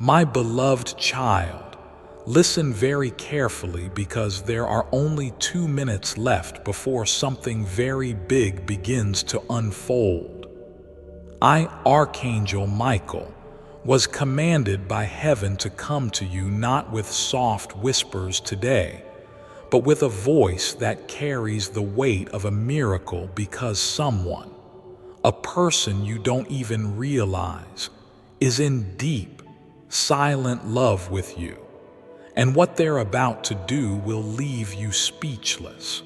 My beloved child, listen very carefully because there are only 2 minutes left before something very big begins to unfold. I, Archangel Michael, was commanded by heaven to come to you not with soft whispers today, but with a voice that carries the weight of a miracle because someone, a person you don't even realize, is in deep, silent love with you, and what they're about to do will leave you speechless.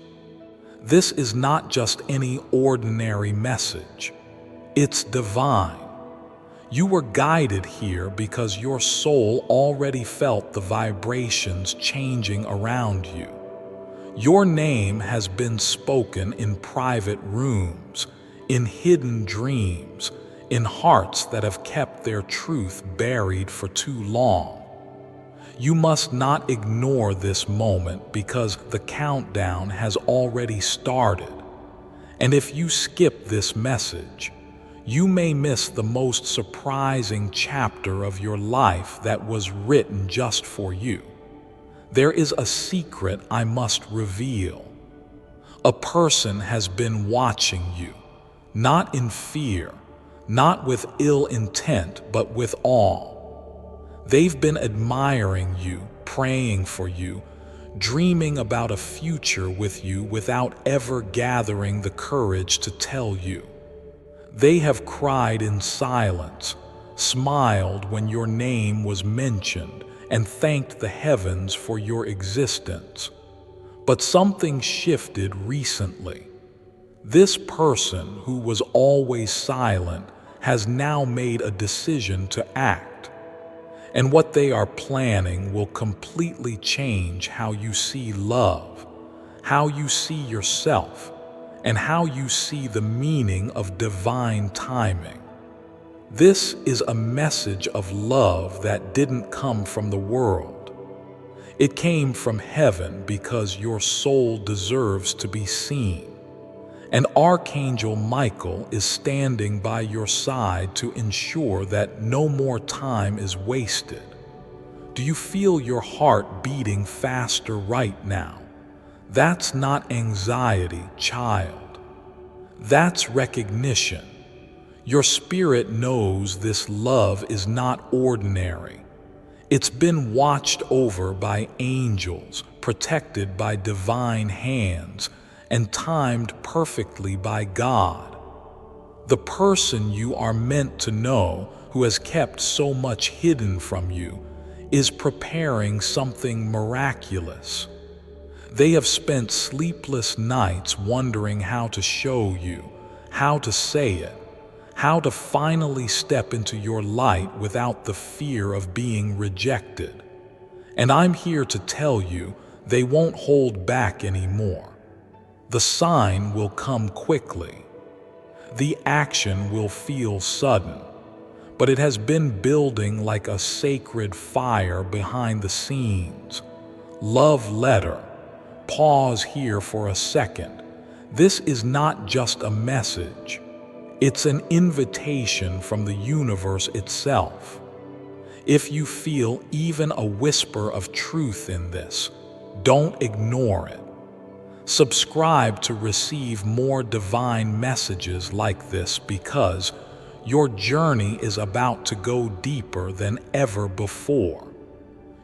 This is not just any ordinary message. It's divine. You were guided here because your soul already felt the vibrations changing around you. Your name has been spoken in private rooms, in hidden dreams, in hearts that have kept their truth buried for too long. You must not ignore this moment because the countdown has already started. And if you skip this message, you may miss the most surprising chapter of your life that was written just for you. There is a secret I must reveal. A person has been watching you, not in fear, not with ill intent, but with awe. They've been admiring you, praying for you, dreaming about a future with you without ever gathering the courage to tell you. They have cried in silence, smiled when your name was mentioned, and thanked the heavens for your existence. But something shifted recently. This person who was always silent has now made a decision to act. And what they are planning will completely change how you see love, how you see yourself, and how you see the meaning of divine timing. This is a message of love that didn't come from the world. It came from heaven because your soul deserves to be seen. And Archangel Michael is standing by your side to ensure that no more time is wasted. Do you feel your heart beating faster right now? That's not anxiety, child. That's recognition. Your spirit knows this love is not ordinary. It's been watched over by angels, protected by divine hands, and timed perfectly by God. The person you are meant to know, who has kept so much hidden from you, is preparing something miraculous. They have spent sleepless nights wondering how to show you, how to say it, how to finally step into your light without the fear of being rejected. And I'm here to tell you, they won't hold back anymore. The sign will come quickly. The action will feel sudden, but it has been building like a sacred fire behind the scenes. Love letter. Pause here for a second. This is not just a message. It's an invitation from the universe itself. If you feel even a whisper of truth in this, don't ignore it. Subscribe to receive more divine messages like this because your journey is about to go deeper than ever before.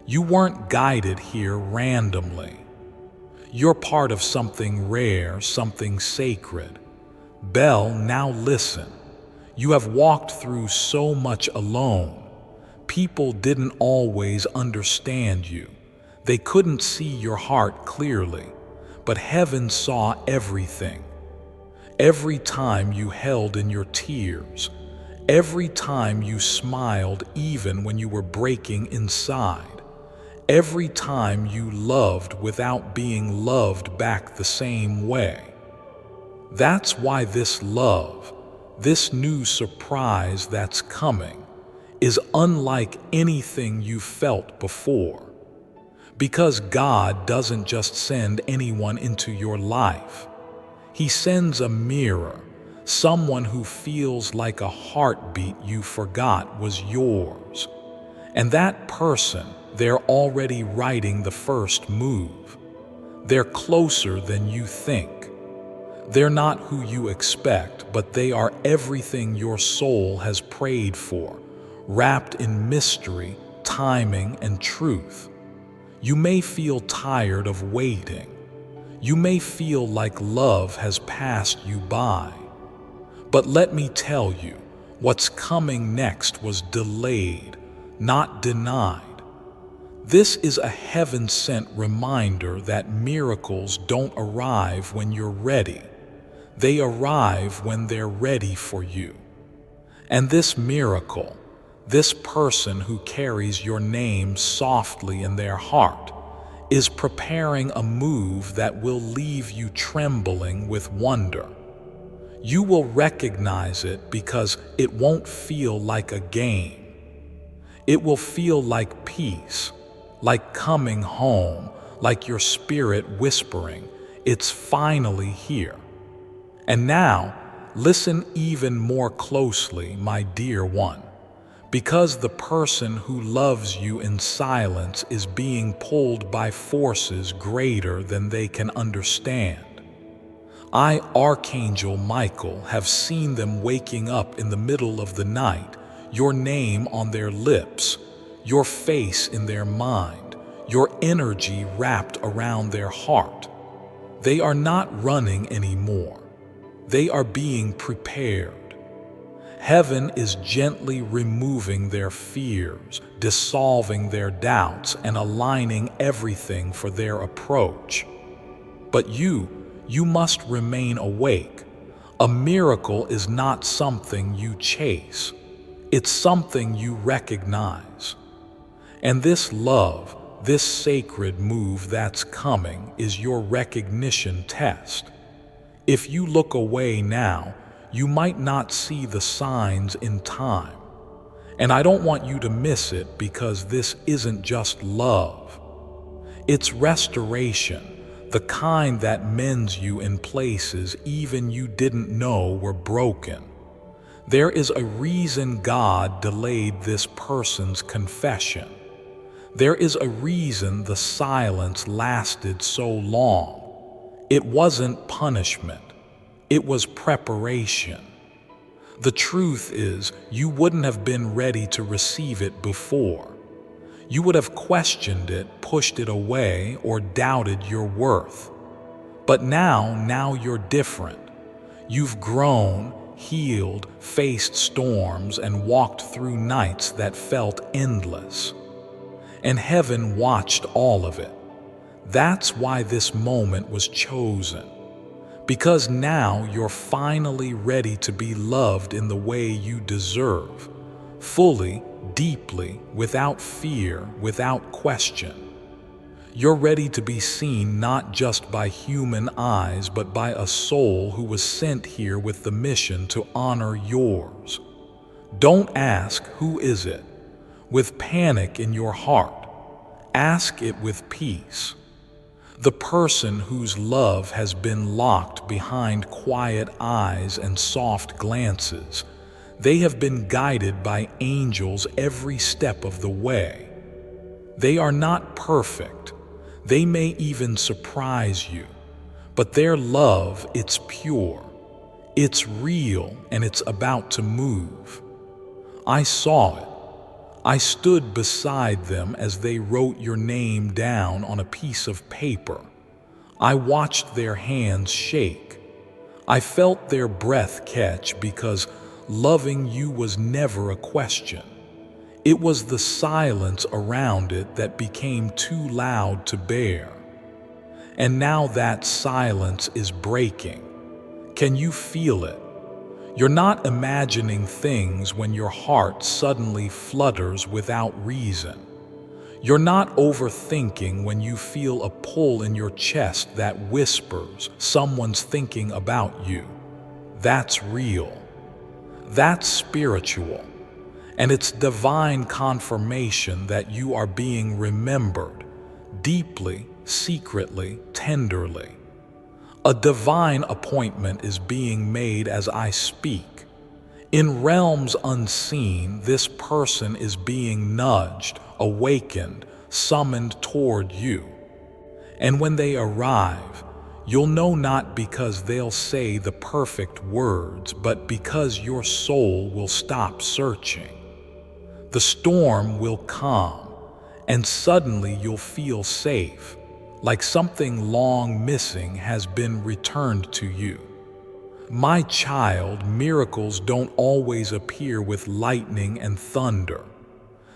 You weren't guided here randomly. You're part of something rare, something sacred. Belle, now listen. You have walked through so much alone. People didn't always understand you. They couldn't see your heart clearly. But heaven saw everything. Every time you held in your tears, every time you smiled even when you were breaking inside, every time you loved without being loved back the same way. That's why this love, this new surprise that's coming, is unlike anything you've felt before. Because God doesn't just send anyone into your life. He sends a mirror, someone who feels like a heartbeat you forgot was yours. And that person, they're already writing the first move. They're closer than you think. They're not who you expect, but they are everything your soul has prayed for, wrapped in mystery, timing, and truth. You may feel tired of waiting. You may feel like love has passed you by. But let me tell you, what's coming next was delayed, not denied. This is a heaven-sent reminder that miracles don't arrive when you're ready. They arrive when they're ready for you. And this miracle, this person who carries your name softly in their heart, is preparing a move that will leave you trembling with wonder. You will recognize it because it won't feel like a game. It will feel like peace, like coming home, like your spirit whispering, "It's finally here." And now, listen even more closely, my dear one, because the person who loves you in silence is being pulled by forces greater than they can understand. I, Archangel Michael, have seen them waking up in the middle of the night, your name on their lips, your face in their mind, your energy wrapped around their heart. They are not running anymore. They are being prepared. Heaven is gently removing their fears, dissolving their doubts, and aligning everything for their approach. But you must remain awake. A miracle is not something you chase. It's something you recognize. And this love, this sacred move that's coming, is your recognition test. If you look away now, you might not see the signs in time. And I don't want you to miss it, because this isn't just love. It's restoration, the kind that mends you in places even you didn't know were broken. There is a reason God delayed this person's confession. There is a reason the silence lasted so long. It wasn't punishment. It was preparation. The truth is, you wouldn't have been ready to receive it before. You would have questioned it, pushed it away, or doubted your worth. But now you're different. You've grown, healed, faced storms, and walked through nights that felt endless. And heaven watched all of it. That's why this moment was chosen. Because now you're finally ready to be loved in the way you deserve, fully, deeply, without fear, without question. You're ready to be seen not just by human eyes, but by a soul who was sent here with the mission to honor yours. Don't ask, "Who is it?" with panic in your heart. Ask it with peace. The person whose love has been locked behind quiet eyes and soft glances. They have been guided by angels every step of the way. They are not perfect. They may even surprise you. But their love, it's pure. It's real, and it's about to move. I saw it. I stood beside them as they wrote your name down on a piece of paper. I watched their hands shake. I felt their breath catch, because loving you was never a question. It was the silence around it that became too loud to bear. And now that silence is breaking. Can you feel it? You're not imagining things when your heart suddenly flutters without reason. You're not overthinking when you feel a pull in your chest that whispers, "Someone's thinking about you." That's real. That's spiritual. And it's divine confirmation that you are being remembered, deeply, secretly, tenderly. A divine appointment is being made as I speak. In realms unseen, this person is being nudged, awakened, summoned toward you. And when they arrive, you'll know not because they'll say the perfect words, but because your soul will stop searching. The storm will calm, and suddenly you'll feel safe, like something long missing has been returned to you. My child, miracles don't always appear with lightning and thunder.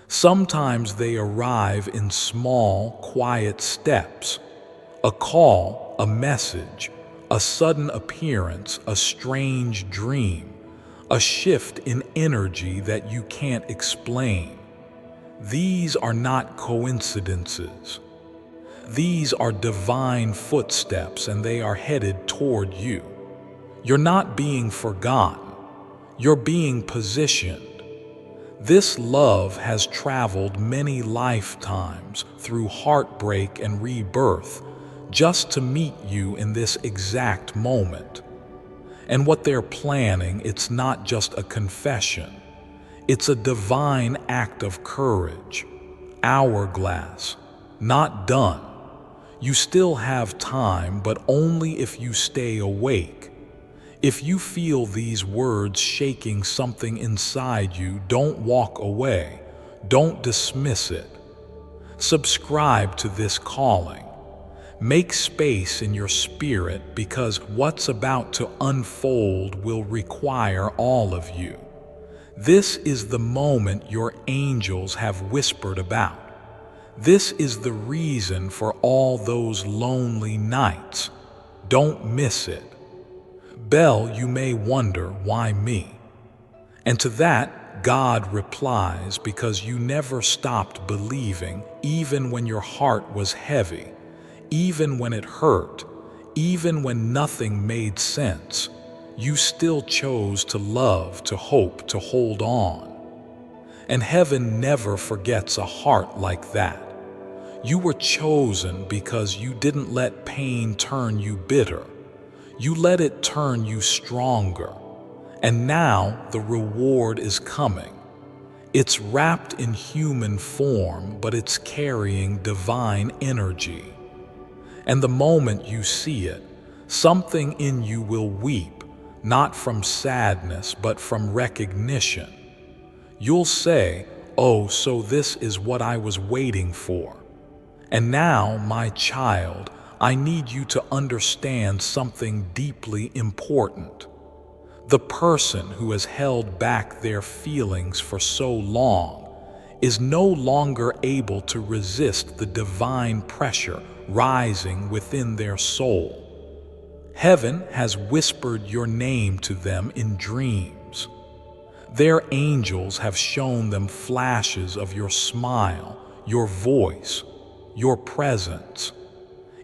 Sometimes they arrive in small, quiet steps. A call, a message, a sudden appearance, a strange dream, a shift in energy that you can't explain. These are not coincidences. These are divine footsteps, and they are headed toward you. You're not being forgotten. You're being positioned. This love has traveled many lifetimes through heartbreak and rebirth just to meet you in this exact moment. And what they're planning, it's not just a confession. It's a divine act of courage. Hourglass. Not done. You still have time, but only if you stay awake. If you feel these words shaking something inside you, don't walk away. Don't dismiss it. Subscribe to this calling. Make space in your spirit, because what's about to unfold will require all of you. This is the moment your angels have whispered about. This is the reason for all those lonely nights. Don't miss it. Belle, you may wonder, why me? And to that, God replies, because you never stopped believing, even when your heart was heavy, even when it hurt, even when nothing made sense. You still chose to love, to hope, to hold on. And heaven never forgets a heart like that. You were chosen because you didn't let pain turn you bitter. You let it turn you stronger. And now the reward is coming. It's wrapped in human form, but it's carrying divine energy. And the moment you see it, something in you will weep, not from sadness, but from recognition. You'll say, "Oh, so this is what I was waiting for." And now, my child, I need you to understand something deeply important. The person who has held back their feelings for so long is no longer able to resist the divine pressure rising within their soul. Heaven has whispered your name to them in dreams. Their angels have shown them flashes of your smile, your voice, your presence.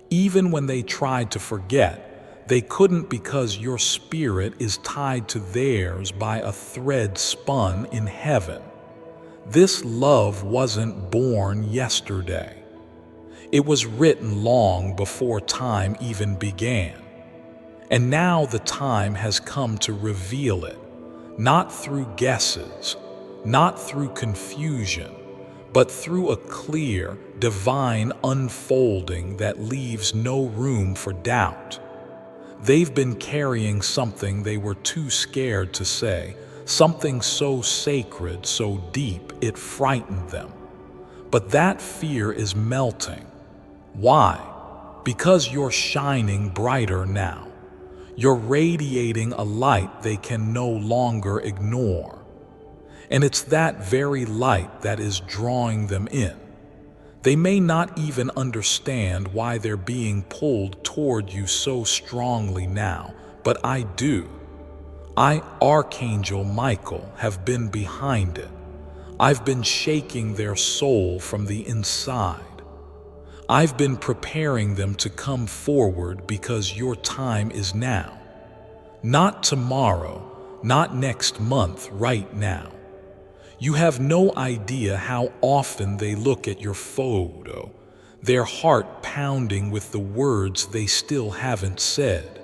Even when they tried to forget, they couldn't, because your spirit is tied to theirs by a thread spun in heaven. This love wasn't born yesterday. It was written long before time even began. And now the time has come to reveal it, not through guesses, not through confusion, but through a clear, divine unfolding that leaves no room for doubt. They've been carrying something they were too scared to say, something so sacred, so deep, it frightened them. But that fear is melting. Why? Because you're shining brighter now. You're radiating a light they can no longer ignore. And it's that very light that is drawing them in. They may not even understand why they're being pulled toward you so strongly now, but I do. I, Archangel Michael, have been behind it. I've been shaking their soul from the inside. I've been preparing them to come forward, because your time is now. Not tomorrow, not next month, right now. You have no idea how often they look at your photo, their heart pounding with the words they still haven't said.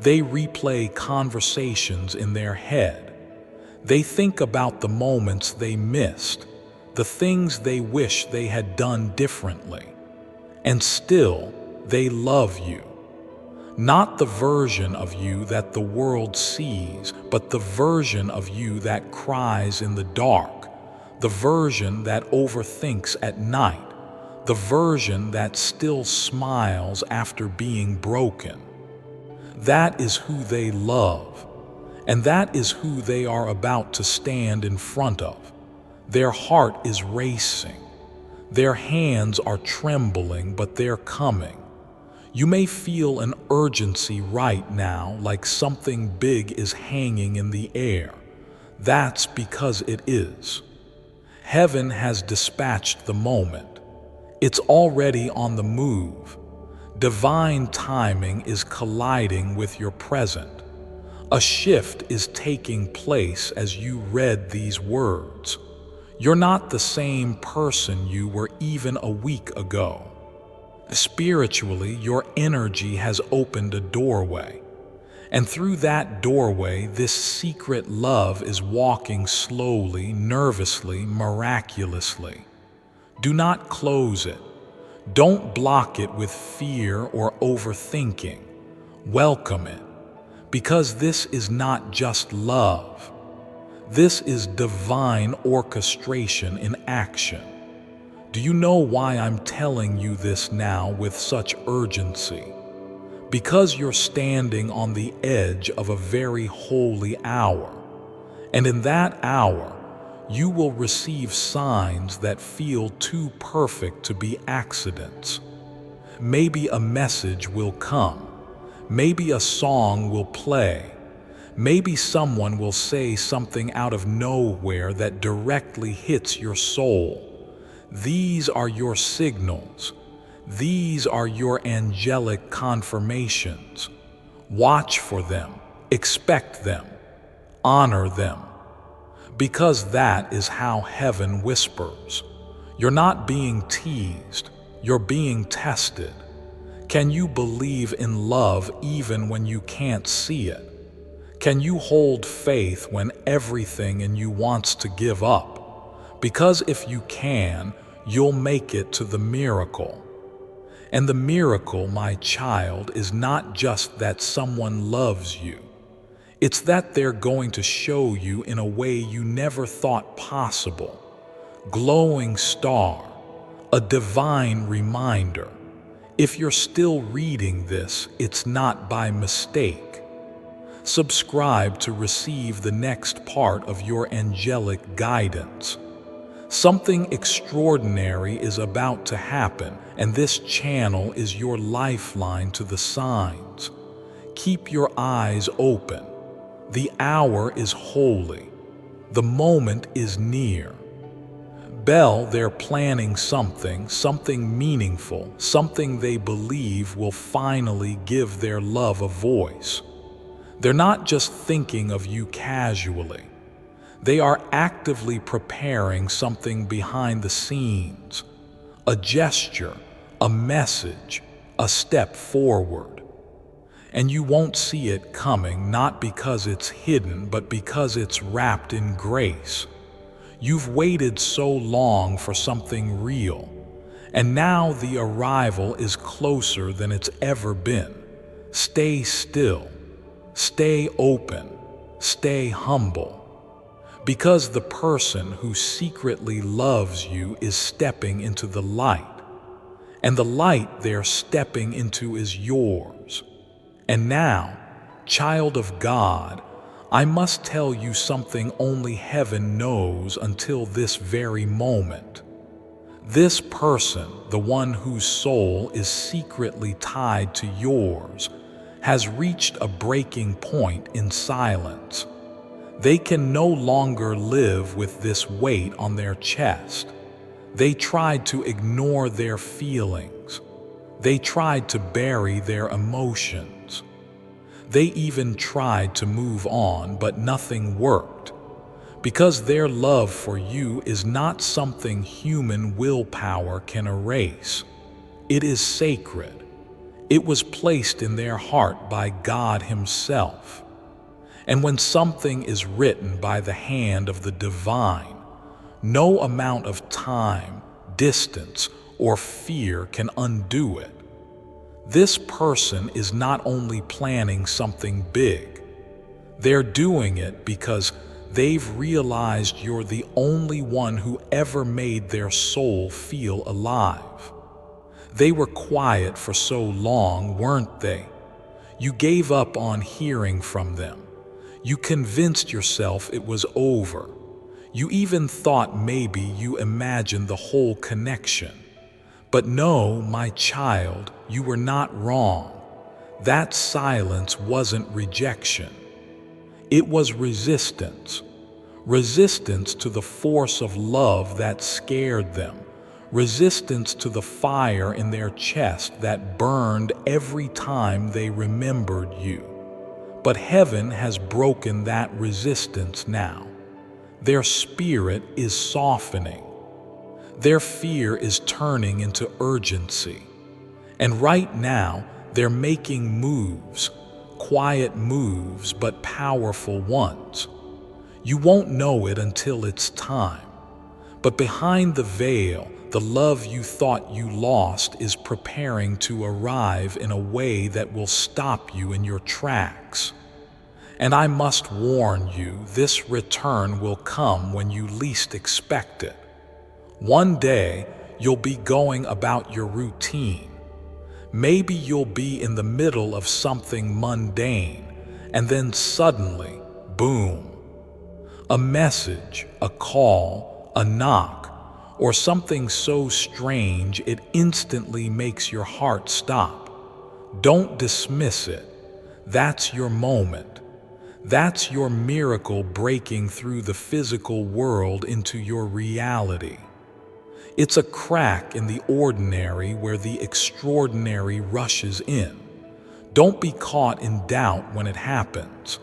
They replay conversations in their head. They think about the moments they missed, the things they wish they had done differently. And still, they love you. Not the version of you that the world sees, but the version of you that cries in the dark, the version that overthinks at night, the version that still smiles after being broken. That is who they love, and that is who they are about to stand in front of. Their heart is racing. Their hands are trembling, but they're coming. You may feel an urgency right now, like something big is hanging in the air. That's because it is. Heaven has dispatched the moment. It's already on the move. Divine timing is colliding with your present. A shift is taking place as you read these words. You're not the same person you were even a week ago. Spiritually, your energy has opened a doorway. And through that doorway, this secret love is walking slowly, nervously, miraculously. Do not close it. Don't block it with fear or overthinking. Welcome it, because this is not just love. This is divine orchestration in action. Do you know why I'm telling you this now with such urgency? Because you're standing on the edge of a very holy hour. And in that hour, you will receive signs that feel too perfect to be accidents. Maybe a message will come. Maybe a song will play. Maybe someone will say something out of nowhere that directly hits your soul. These are your signals. These are your angelic confirmations. Watch for them, expect them, honor them. Because that is how heaven whispers. You're not being teased, you're being tested. Can you believe in love even when you can't see it? Can you hold faith when everything in you wants to give up? Because if you can, you'll make it to the miracle. And the miracle, my child, is not just that someone loves you. It's that they're going to show you in a way you never thought possible. Glowing star, a divine reminder. If you're still reading this, it's not by mistake. Subscribe to receive the next part of your angelic guidance. Something extraordinary is about to happen, and this channel is your lifeline to the signs. Keep your eyes open. The hour is holy. The moment is near. Belle, they're planning something meaningful, something they believe will finally give their love a voice. They're not just thinking of you casually. They are actively preparing something behind the scenes, a gesture, a message, a step forward. And you won't see it coming, not because it's hidden, but because it's wrapped in grace. You've waited so long for something real, and now the arrival is closer than it's ever been. Stay still, stay open, stay humble. Because the person who secretly loves you is stepping into the light, and the light they're stepping into is yours. And now, child of God, I must tell you something only heaven knows until this very moment. This person, the one whose soul is secretly tied to yours, has reached a breaking point in silence. They can no longer live with this weight on their chest. They tried to ignore their feelings. They tried to bury their emotions. They even tried to move on, but nothing worked. Because their love for you is not something human willpower can erase. It is sacred. It was placed in their heart by God Himself. And when something is written by the hand of the divine, no amount of time, distance, or fear can undo it. This person is not only planning something big, they're doing it because they've realized you're the only one who ever made their soul feel alive. They were quiet for so long, weren't they? You gave up on hearing from them. You convinced yourself it was over. You even thought maybe you imagined the whole connection. But no, my child, you were not wrong. That silence wasn't rejection. It was resistance. Resistance to the force of love that scared them. Resistance to the fire in their chest that burned every time they remembered you. But heaven has broken that resistance now. Their spirit is softening. Their fear is turning into urgency. And right now, they're making moves, quiet moves, but powerful ones. You won't know it until it's time. But behind the veil, the love you thought you lost is preparing to arrive in a way that will stop you in your tracks. And I must warn you, this return will come when you least expect it. One day, you'll be going about your routine. Maybe you'll be in the middle of something mundane, and then suddenly, boom, a message, a call, a knock, or something so strange it instantly makes your heart stop. Don't dismiss it. That's your moment. That's your miracle breaking through the physical world into your reality. It's a crack in the ordinary where the extraordinary rushes in. Don't be caught in doubt when it happens.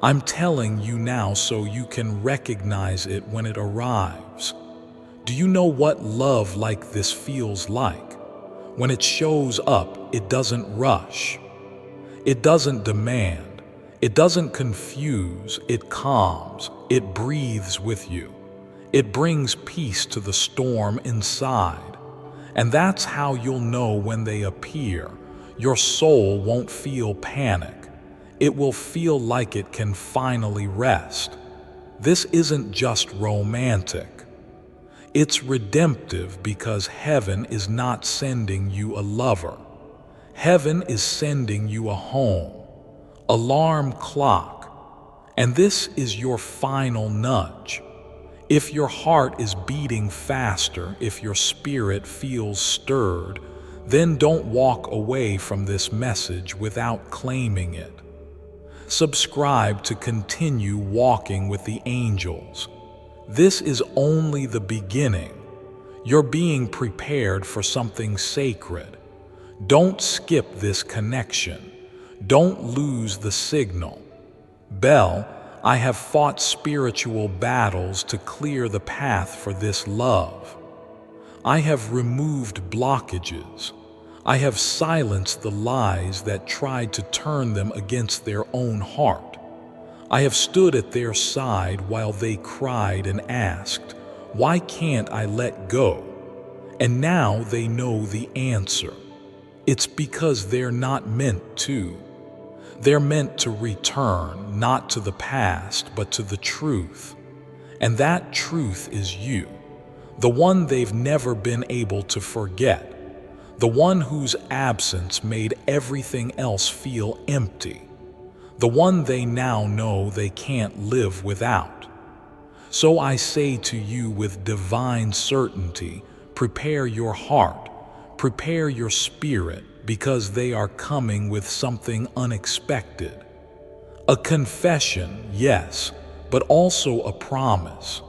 I'm telling you now so you can recognize it when it arrives. Do you know what love like this feels like? When it shows up, it doesn't rush. It doesn't demand. It doesn't confuse. It calms. It breathes with you. It brings peace to the storm inside. And that's how you'll know when they appear. Your soul won't feel panic. It will feel like it can finally rest. This isn't just romantic. It's redemptive because heaven is not sending you a lover. Heaven is sending you a home, alarm clock, and this is your final nudge. If your heart is beating faster, if your spirit feels stirred, then don't walk away from this message without claiming it. Subscribe to continue walking with the angels. This is only the beginning. You're being prepared for something sacred. Don't skip this connection. Don't lose the signal. Belle, I have fought spiritual battles to clear the path for this love. I have removed blockages. I have silenced the lies that tried to turn them against their own heart. I have stood at their side while they cried and asked, "Why can't I let go?" And now they know the answer. It's because they're not meant to. They're meant to return, not to the past, but to the truth. And that truth is you, the one they've never been able to forget, the one whose absence made everything else feel empty, the one they now know they can't live without. So I say to you with divine certainty, prepare your heart, prepare your spirit, because they are coming with something unexpected. A confession, yes, but also a promise.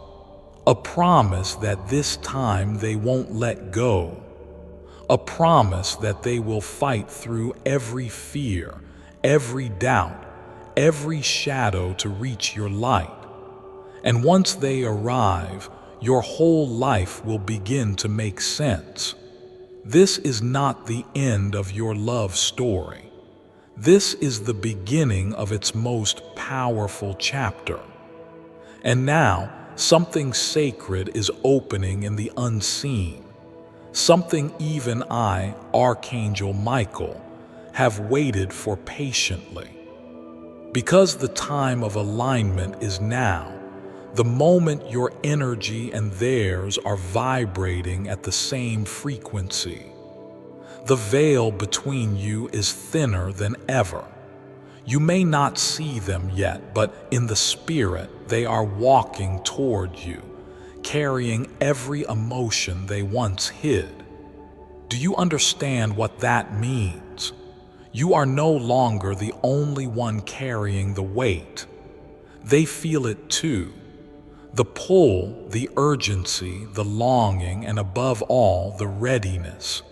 A promise that this time they won't let go. A promise that they will fight through every fear, every doubt, every shadow to reach your light. And once they arrive, your whole life will begin to make sense. This is not the end of your love story. This is the beginning of its most powerful chapter. And now, something sacred is opening in the unseen. Something even I, Archangel Michael, have waited for patiently. Because the time of alignment is now, the moment your energy and theirs are vibrating at the same frequency. The veil between you is thinner than ever. You may not see them yet, but in the spirit they are walking toward you, carrying every emotion they once hid. Do you understand what that means? You are no longer the only one carrying the weight. They feel it too. The pull, the urgency, the longing, and above all, the readiness.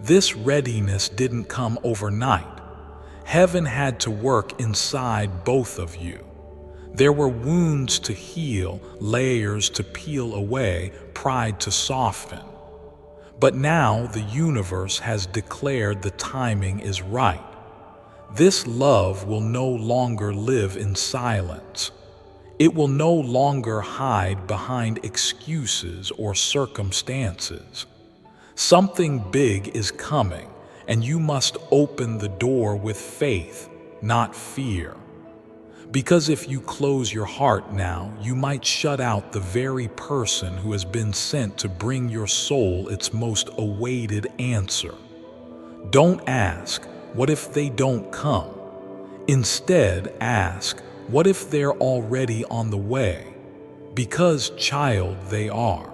This readiness didn't come overnight. Heaven had to work inside both of you. There were wounds to heal, layers to peel away, pride to soften. But now the universe has declared the timing is right. This love will no longer live in silence. It will no longer hide behind excuses or circumstances. Something big is coming, and you must open the door with faith, not fear. Because if you close your heart now, you might shut out the very person who has been sent to bring your soul its most awaited answer. Don't ask, what if they don't come? Instead, ask, what if they're already on the way? Because, child, they are.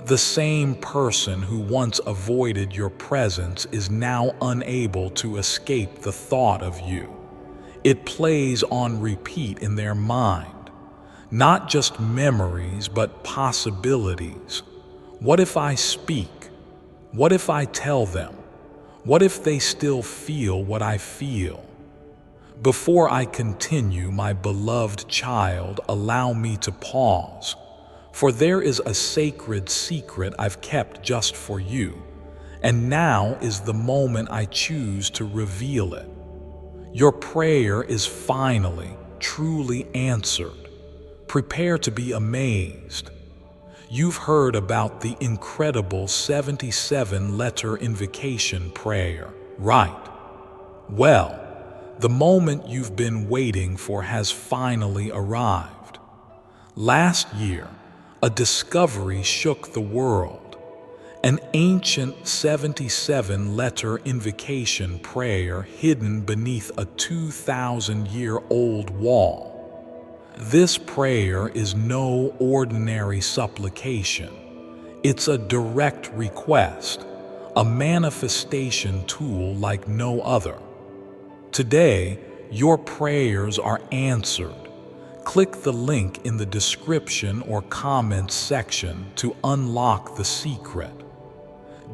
The same person who once avoided your presence is now unable to escape the thought of you. It plays on repeat in their mind. Not just memories, but possibilities. What if I speak? What if I tell them? What if they still feel what I feel? Before I continue, my beloved child, allow me to pause, for there is a sacred secret I've kept just for you, and now is the moment I choose to reveal it. Your prayer is finally, truly answered. Prepare to be amazed. You've heard about the incredible 77-letter invocation prayer, right? Well, the moment you've been waiting for has finally arrived. Last year, a discovery shook the world. An ancient 77-letter invocation prayer hidden beneath a 2,000-year-old wall. This prayer is no ordinary supplication. It's a direct request, a manifestation tool like no other. Today, your prayers are answered. Click the link in the description or comments section to unlock the secret.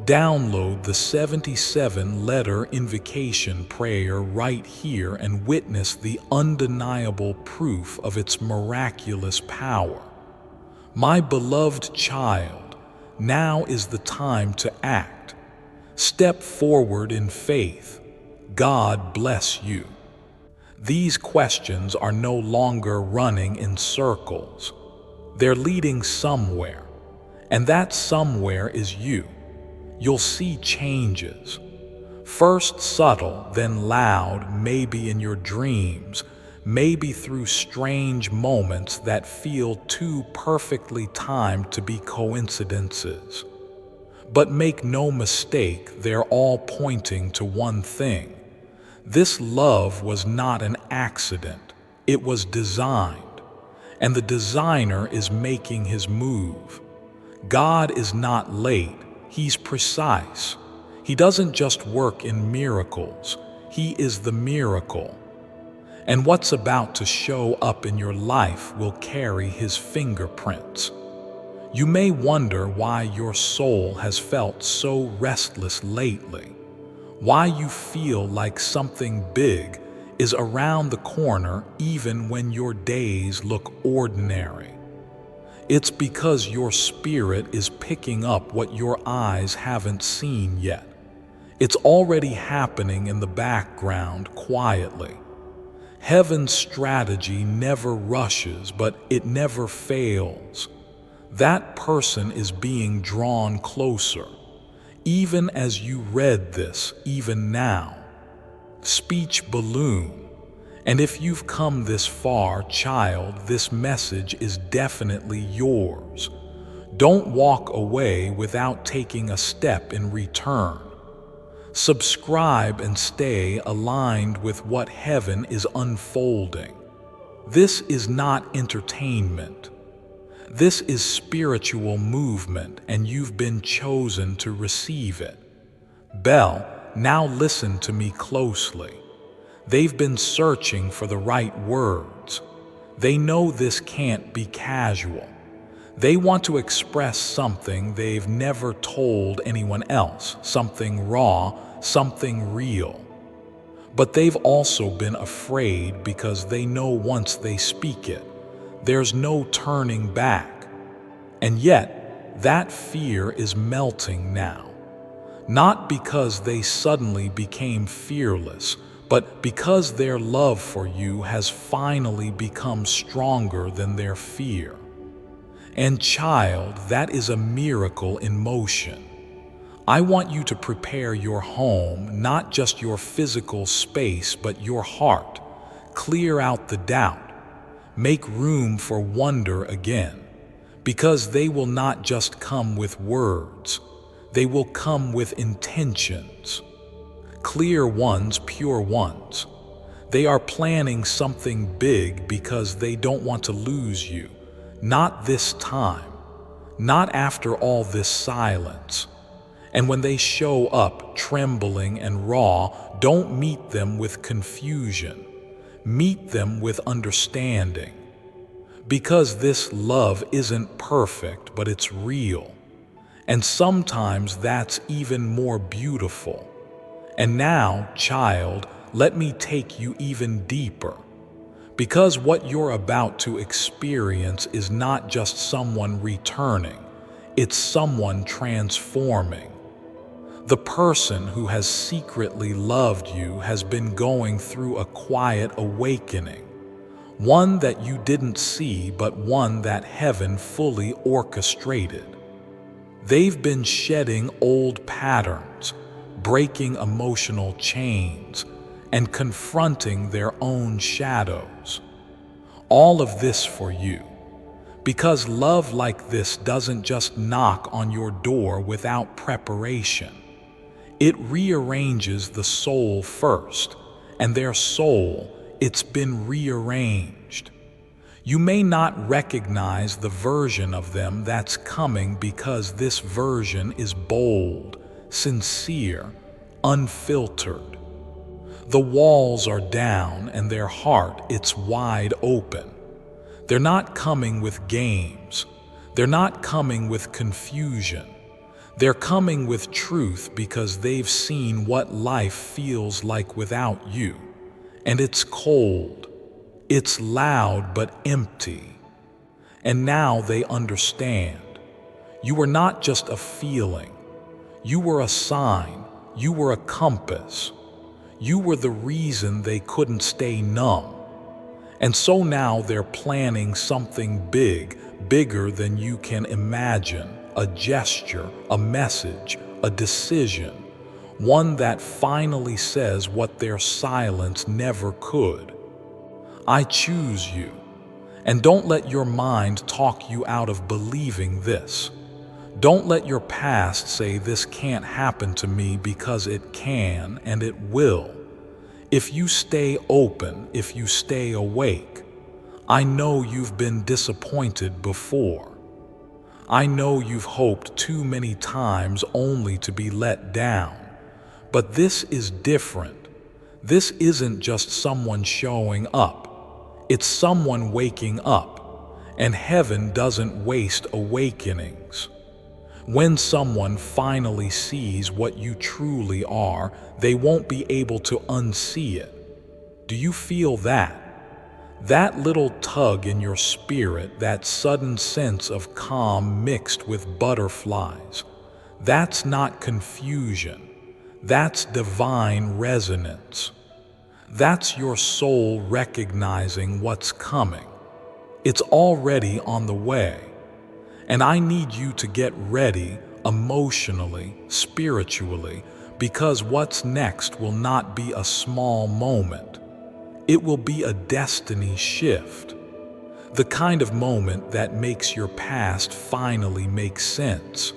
Download the 77-letter invocation prayer right here and witness the undeniable proof of its miraculous power. My beloved child, now is the time to act. Step forward in faith. God bless you. These questions are no longer running in circles. They're leading somewhere, and that somewhere is you. You'll see changes. First subtle, then loud, maybe in your dreams, maybe through strange moments that feel too perfectly timed to be coincidences. But make no mistake, they're all pointing to one thing. This love was not an accident. It was designed, and the designer is making his move. God is not late. He's precise. He doesn't just work in miracles. He is the miracle. And what's about to show up in your life will carry his fingerprints. You may wonder why your soul has felt so restless lately, why you feel like something big is around the corner even when your days look ordinary. It's because your spirit is picking up what your eyes haven't seen yet. It's already happening in the background quietly. Heaven's strategy never rushes, but it never fails. That person is being drawn closer, even as you read this, even now. Speech balloon. And if you've come this far, child, this message is definitely yours. Don't walk away without taking a step in return. Subscribe and stay aligned with what heaven is unfolding. This is not entertainment. This is spiritual movement, and you've been chosen to receive it. Belle, now listen to me closely. They've been searching for the right words. They know this can't be casual. They want to express something they've never told anyone else, something raw, something real. But they've also been afraid because they know once they speak it, there's no turning back. And yet, that fear is melting now. Not because they suddenly became fearless, but because their love for you has finally become stronger than their fear. And child, that is a miracle in motion. I want you to prepare your home, not just your physical space, but your heart. Clear out the doubt. Make room for wonder again, because they will not just come with words, they will come with intentions. Clear ones, pure ones. They are planning something big because they don't want to lose you. Not this time. Not after all this silence. And when they show up, trembling and raw, don't meet them with confusion. Meet them with understanding. Because this love isn't perfect, but it's real. And sometimes that's even more beautiful. And now, child, let me take you even deeper. Because what you're about to experience is not just someone returning, it's someone transforming. The person who has secretly loved you has been going through a quiet awakening. One that you didn't see, but one that heaven fully orchestrated. They've been shedding old patterns, breaking emotional chains, and confronting their own shadows. All of this for you, because love like this doesn't just knock on your door without preparation. It rearranges the soul first, and their soul, it's been rearranged. You may not recognize the version of them that's coming because this version is bold, sincere, unfiltered. The walls are down and their heart, it's wide open. They're not coming with games. They're not coming with confusion. They're coming with truth because they've seen what life feels like without you. And it's cold. It's loud but empty. And now they understand. You were not just a feeling. You were a sign. You were a compass. You were the reason they couldn't stay numb. And so now they're planning something big, bigger than you can imagine. A gesture, a message, a decision. One that finally says what their silence never could. I choose you. And don't let your mind talk you out of believing this. Don't let your past say this can't happen to me, because it can and it will. If you stay open, if you stay awake. I know you've been disappointed before. I know you've hoped too many times only to be let down. But this is different. This isn't just someone showing up. It's someone waking up. And heaven doesn't waste awakenings. When someone finally sees what you truly are, they won't be able to unsee it. Do you feel that? That little tug in your spirit, that sudden sense of calm mixed with butterflies. That's not confusion. That's divine resonance. That's your soul recognizing what's coming. It's already on the way. And I need you to get ready emotionally, spiritually, because what's next will not be a small moment. It will be a destiny shift. The kind of moment that makes your past finally make sense.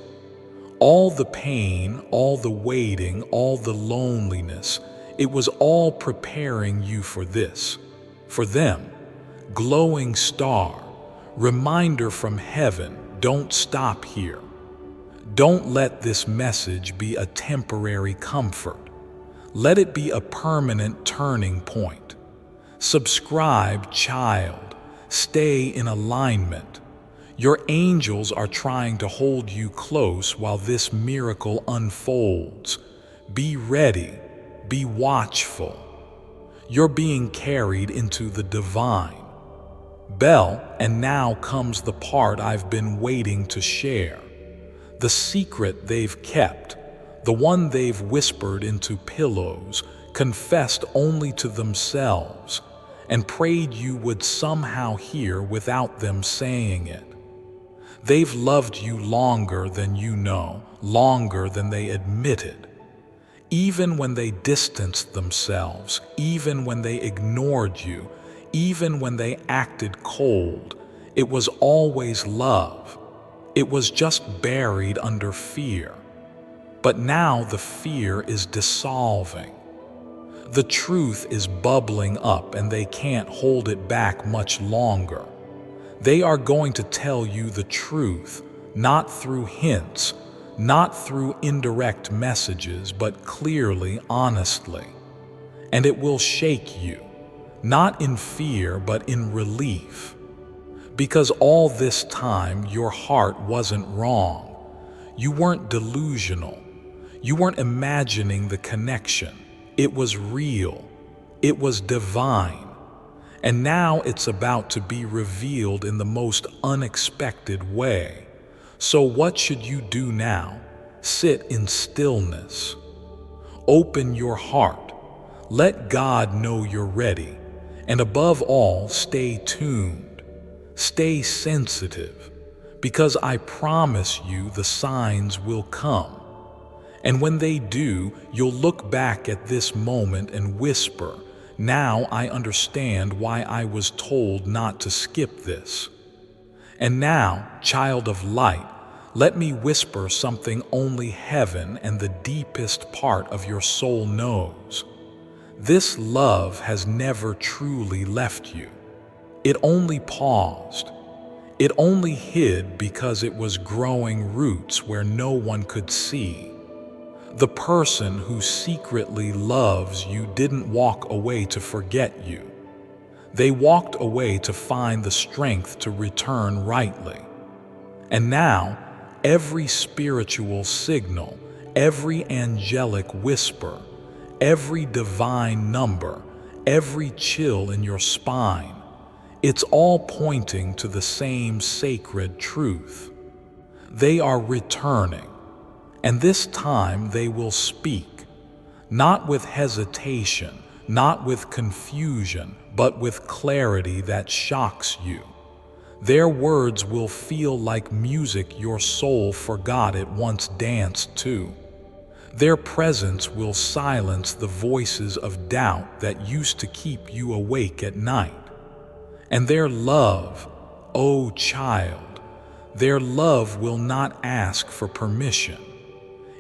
All the pain, all the waiting, all the loneliness, it was all preparing you for this, for them. Glowing star, reminder from heaven, don't stop here. Don't let this message be a temporary comfort. Let it be a permanent turning point. Subscribe, child. Stay in alignment. Your angels are trying to hold you close while this miracle unfolds. Be ready. Be watchful. You're being carried into the divine. Bell, and now comes the part I've been waiting to share. The secret they've kept, the one they've whispered into pillows, confessed only to themselves, and prayed you would somehow hear without them saying it. They've loved you longer than you know, longer than they admitted. Even when they distanced themselves, even when they ignored you, even when they acted cold, it was always love. It was just buried under fear. But now the fear is dissolving. The truth is bubbling up and they can't hold it back much longer. They are going to tell you the truth, not through hints, not through indirect messages, but clearly, honestly. And it will shake you, not in fear, but in relief. Because all this time, your heart wasn't wrong. You weren't delusional. You weren't imagining the connection. It was real. It was divine. And now it's about to be revealed in the most unexpected way. So what should you do now? Sit in stillness. Open your heart. Let God know you're ready. And above all, stay tuned. Stay sensitive. Because I promise you the signs will come. And when they do, you'll look back at this moment and whisper, "Now I understand why I was told not to skip this." And now, child of light, let me whisper something only heaven and the deepest part of your soul knows. This love has never truly left you. It only paused. It only hid because it was growing roots where no one could see. The person who secretly loves you didn't walk away to forget you. They walked away to find the strength to return rightly. And now, every spiritual signal, every angelic whisper, every divine number, every chill in your spine, it's all pointing to the same sacred truth. They are returning, and this time they will speak, not with hesitation, not with confusion, but with clarity that shocks you. Their words will feel like music your soul forgot it once danced to. Their presence will silence the voices of doubt that used to keep you awake at night. And their love, oh child, their love will not ask for permission.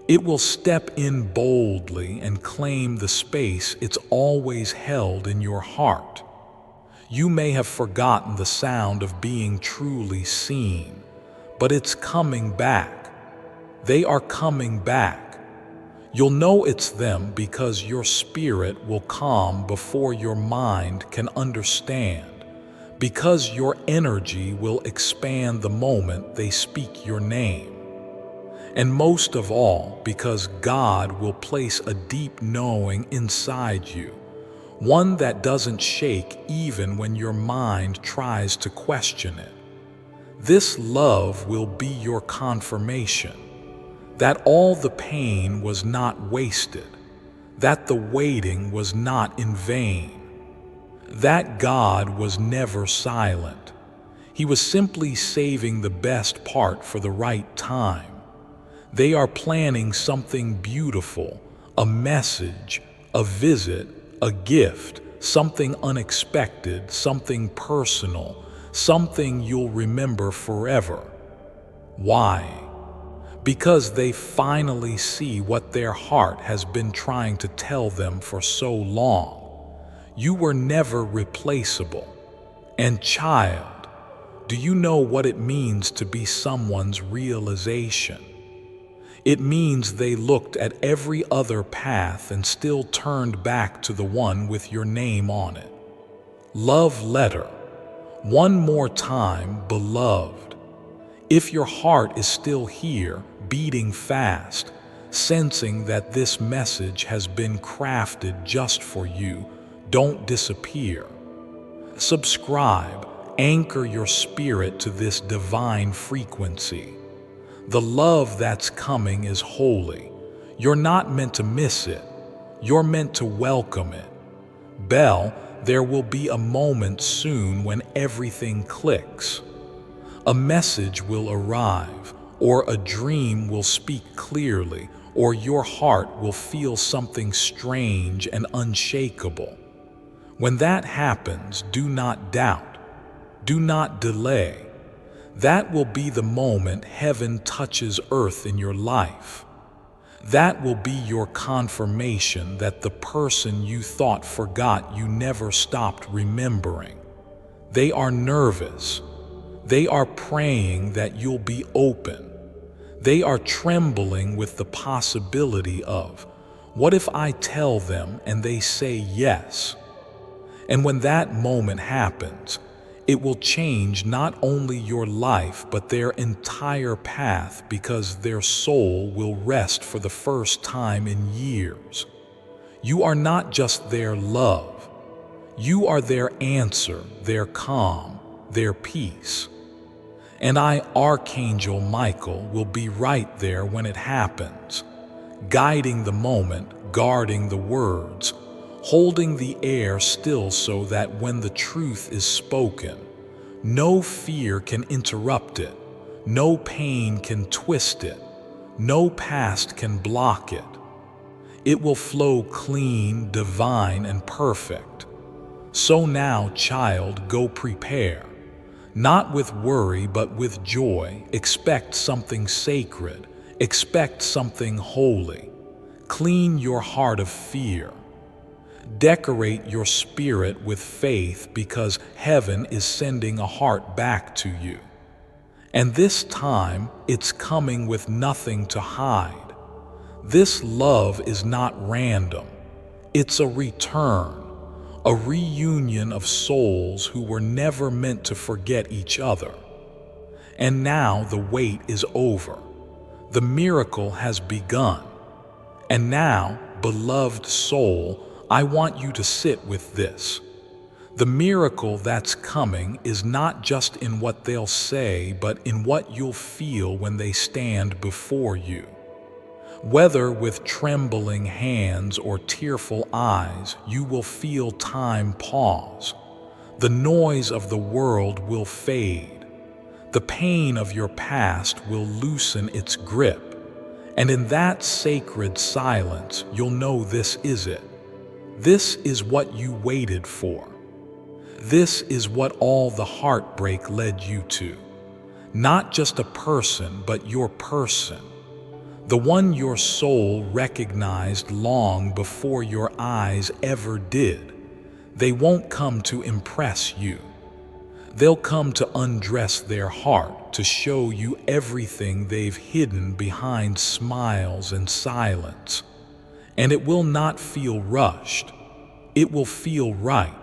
It will step in boldly and claim the space it's always held in your heart. You may have forgotten the sound of being truly seen, but it's coming back. They are coming back. You'll know it's them because your spirit will calm before your mind can understand, because your energy will expand the moment they speak your name. And most of all, because God will place a deep knowing inside you, one that doesn't shake even when your mind tries to question it. This love will be your confirmation that all the pain was not wasted, that the waiting was not in vain, that God was never silent. He was simply saving the best part for the right time. They are planning something beautiful, a message, a visit, a gift, something unexpected, something personal, something you'll remember forever. Why? Because they finally see what their heart has been trying to tell them for so long. You were never replaceable. And child, do you know what it means to be someone's realization? It means they looked at every other path and still turned back to the one with your name on it. Love letter. One more time, beloved. If your heart is still here, beating fast, sensing that this message has been crafted just for you, don't disappear. Subscribe, anchor your spirit to this divine frequency. The love that's coming is holy. You're not meant to miss it. You're meant to welcome it. Belle, there will be a moment soon when everything clicks. A message will arrive, or a dream will speak clearly, or your heart will feel something strange and unshakable. When that happens, do not doubt. Do not delay. That will be the moment heaven touches earth in your life. That will be your confirmation that the person you thought forgot you never stopped remembering. They are nervous. They are praying that you'll be open. They are trembling with the possibility of, what if I tell them and they say yes? And when that moment happens, it will change not only your life but their entire path, because their soul will rest for the first time in years. You are not just their love. You are their answer, their calm, their peace. And I, Archangel Michael, will be right there when it happens, guiding the moment, guarding the words, holding the air still so that when the truth is spoken, no fear can interrupt it, no pain can twist it, no past can block it. It will flow clean, divine, and perfect. So now, child, go prepare. Not with worry, but with joy. Expect something sacred. Expect something holy. Clean your heart of fear. Decorate your spirit with faith, because heaven is sending a heart back to you. And this time, it's coming with nothing to hide. This love is not random. It's a return. A reunion of souls who were never meant to forget each other. And now the wait is over. The miracle has begun. And now, beloved soul, I want you to sit with this. The miracle that's coming is not just in what they'll say, but in what you'll feel when they stand before you. Whether with trembling hands or tearful eyes, you will feel time pause. The noise of the world will fade. The pain of your past will loosen its grip. And in that sacred silence, you'll know this is it. This is what you waited for. This is what all the heartbreak led you to. Not just a person, but your person. The one your soul recognized long before your eyes ever did. They won't come to impress you. They'll come to undress their heart, to show you everything they've hidden behind smiles and silence. And it will not feel rushed. It will feel right.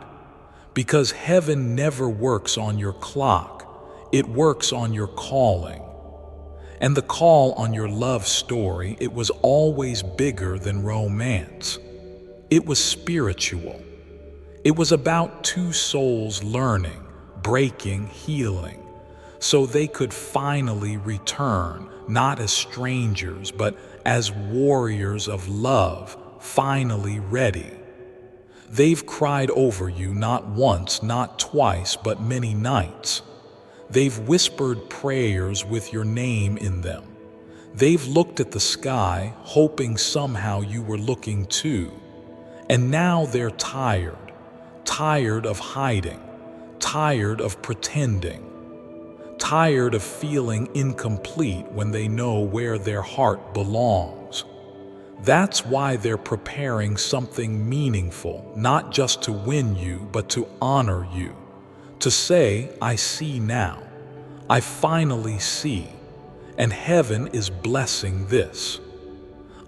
Because heaven never works on your clock. It works on your calling. And the call on your love story, it was always bigger than romance. It was spiritual. It was about two souls learning, breaking, healing, so they could finally return, not as strangers, but as warriors of love, finally ready. They've cried over you not once, not twice, but many nights. They've whispered prayers with your name in them. They've looked at the sky, hoping somehow you were looking too. And now they're tired, tired of hiding, tired of pretending, tired of feeling incomplete when they know where their heart belongs. That's why they're preparing something meaningful, not just to win you, but to honor you. To say, I see now. I finally see. And heaven is blessing this.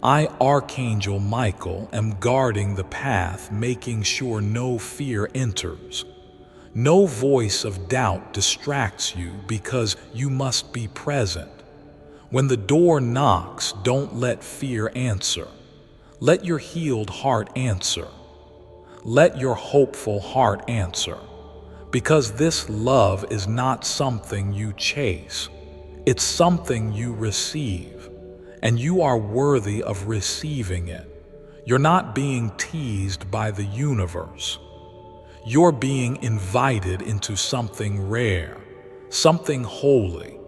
I, Archangel Michael, am guarding the path, making sure no fear enters. No voice of doubt distracts you because you must be present. When the door knocks, don't let fear answer. Let your healed heart answer. Let your hopeful heart answer. Because this love is not something you chase. It's something you receive. And you are worthy of receiving it. You're not being teased by the universe. You're being invited into something rare, something holy,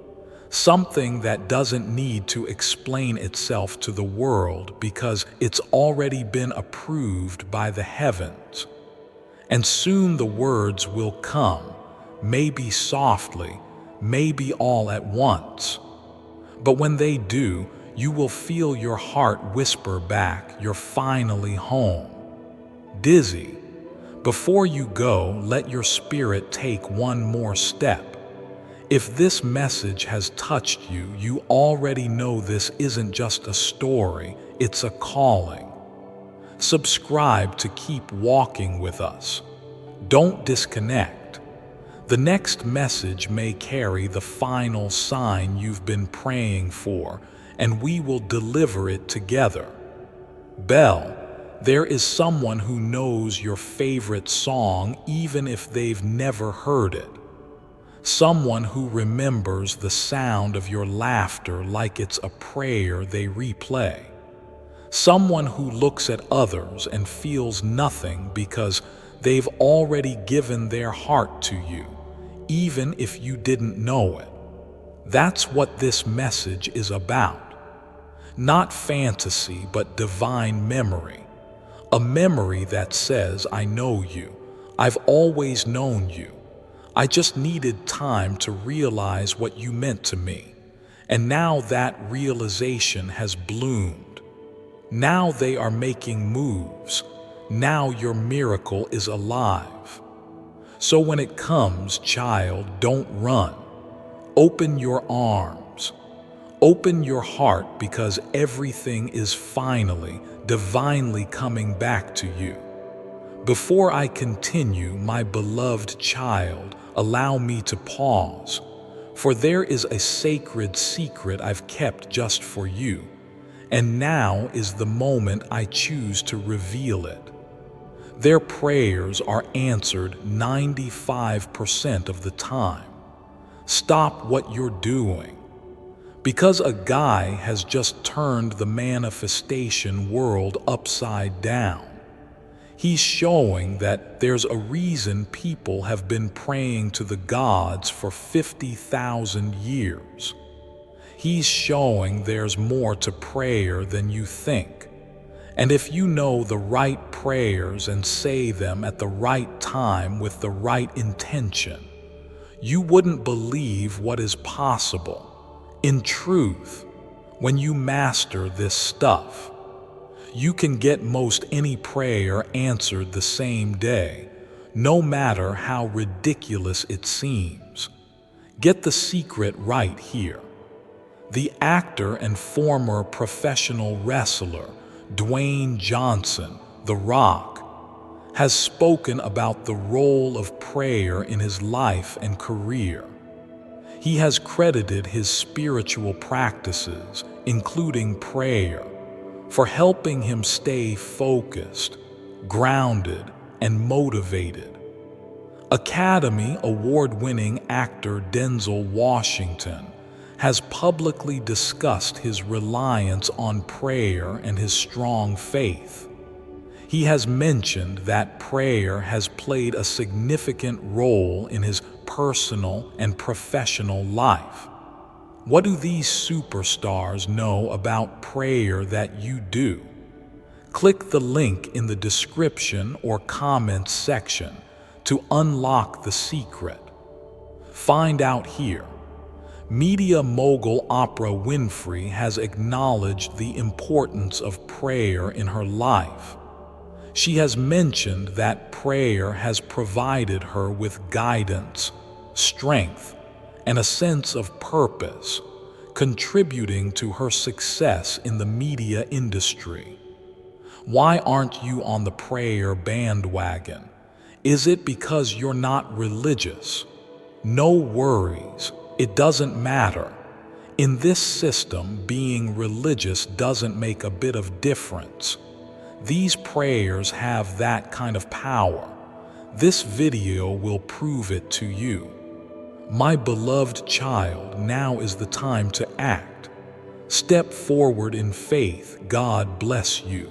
something that doesn't need to explain itself to the world because it's already been approved by the heavens. And soon the words will come, maybe softly, maybe all at once. But when they do, you will feel your heart whisper back, you're finally home. Dizzy. Before you go, let your spirit take one more step. If this message has touched you, you already know this isn't just a story, it's a calling. Subscribe to keep walking with us. Don't disconnect. The next message may carry the final sign you've been praying for, and we will deliver it together. Belle, there is someone who knows your favorite song even if they've never heard it. Someone who remembers the sound of your laughter like it's a prayer they replay. Someone who looks at others and feels nothing because they've already given their heart to you, even if you didn't know it. That's what this message is about. Not fantasy, but divine memory. A memory that says, I know you. I've always known you. I just needed time to realize what you meant to me. And now that realization has bloomed. Now they are making moves. Now your miracle is alive. So when it comes, child, don't run. Open your arms. Open your heart because everything is finally, divinely coming back to you. Before I continue, my beloved child, allow me to pause, for there is a sacred secret I've kept just for you, and now is the moment I choose to reveal it. Their prayers are answered 95% of the time. Stop what you're doing. Because a guy has just turned the manifestation world upside down. He's showing that there's a reason people have been praying to the gods for 50,000 years. He's showing there's more to prayer than you think. And if you know the right prayers and say them at the right time with the right intention, you wouldn't believe what is possible. In truth, when you master this stuff, you can get most any prayer answered the same day, no matter how ridiculous it seems. Get the secret right here. The actor and former professional wrestler, Dwayne Johnson, The Rock, has spoken about the role of prayer in his life and career. He has credited his spiritual practices, including prayer, for helping him stay focused, grounded, and motivated. Academy Award-winning actor Denzel Washington has publicly discussed his reliance on prayer and his strong faith. He has mentioned that prayer has played a significant role in his personal and professional life. What do these superstars know about prayer that you do? Click the link in the description or comments section to unlock the secret. Find out here. Media mogul Oprah Winfrey has acknowledged the importance of prayer in her life. She has mentioned that prayer has provided her with guidance, strength, and a sense of purpose, contributing to her success in the media industry. Why aren't you on the prayer bandwagon? Is it because you're not religious? No worries, it doesn't matter. In this system, being religious doesn't make a bit of difference. These prayers have that kind of power. This video will prove it to you. My beloved child, now is the time to act. Step forward in faith. God bless you.